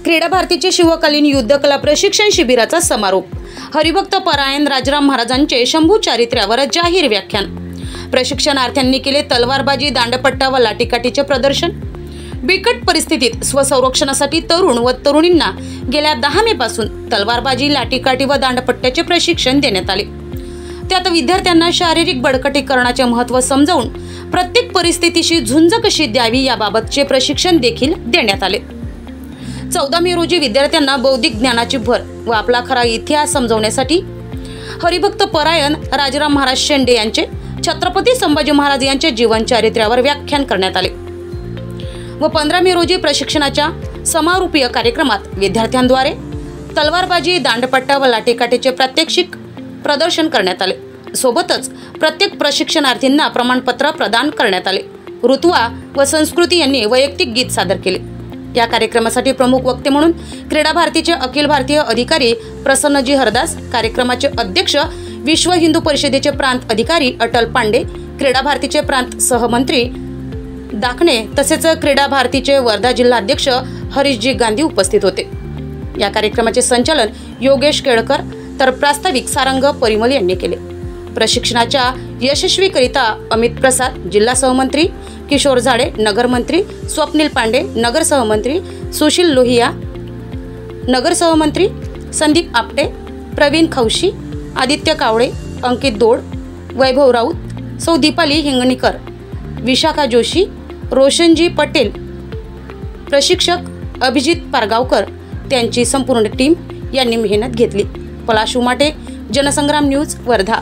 क्रीडा भारतीचे शिवकालीन युद्ध कला प्रशिक्षण शिबिराचा समारोप। हरिभक्त परायण राजाराम महाराजांचे शंभू चारित्र्यावर जाहीर व्याख्यान। प्रशिक्षणार्थ्यांनी केले तलवारबाजी, दांडपट्टा व लाठीकाठीचे प्रदर्शन। बिकट परिस्थितीत स्वसंरक्षणासाठी तरुण व तरुणींना गेल्या 10 मे पासून तलवारबाजी, लाठीकाठी व दांडपट्ट्याचे प्रशिक्षण देण्यात आले। त्यात विद्यार्थ्यांना शारीरिक बळकटीकरणाचे महत्त्व समजावून प्रत्येक परिस्थितीशी झुंज कशी द्यावी याबाबतचे प्रशिक्षण देखील देण्यात आले। 14 मे रोजी विद्यार्थ्यांना बौद्धिक ज्ञानाची भर व आपला खरा इतिहास समजवण्यासाठी हरिभक्त परायण राजाराम महाराज शेंडे यांचे छत्रपती संभाजी महाराज यांचे जीवन चारित्र्यावर व्याख्यान करण्यात आले व 15 मे रोजी प्रशिक्षणाच्या समारोपीय कार्यक्रमात विद्यार्थ्यांद्वारे तलवारबाजी, दांडपट्टा व लाठीकाठीचे प्रात्यक्षिक प्रदर्शन करण्यात आले। सोबतच प्रत्येक प्रशिक्षणार्थींना प्रमाणपत्र प्रदान करण्यात आले। ऋतुवा व संस्कृती यांनी वैयक्तिक गीत सादर केले। या कार्यक्रमासाठी प्रमुख वक्ते म्हणून क्रीडा भारतीचे अखिल भारतीय अधिकारी प्रसन्नजी हरदास, कार्यक्रमाचे अध्यक्ष विश्व हिंदू परिषदेचे प्रांत अधिकारी अटल पांडे, क्रीडा भारतीचे प्रांत सहमंत्री दाखणे तसेच क्रीडा भारतीचे वर्धा जिल्हा अध्यक्ष हरीशजी गांधी उपस्थित होते। या कार्यक्रमाचे संचालन योगेश केळकर तर प्रास्ताविक सारंग परिमल यांनी केले। प्रशिक्षणाच्या यशस्वीकरिता अमित प्रसाद, जिल्हा सहमंत्री किशोर झाडे, नगर मंत्री स्वप्नील पांडे, नगर सहमंत्री सुशील लोहिया, नगर सहमंत्री संदीप आपटे, प्रवीण खौशी, आदित्य कावडे, अंकित दोड, वैभव राऊत, सौ दीपाली हिंगणीकर, विशाखा जोशी, रोशनजी पटेल, प्रशिक्षक अभिजित पारगावकर त्यांची संपूर्ण टीम यांनी मेहनत घेतली। पलाश उमाटे, जनसंग्राम न्यूज, वर्धा।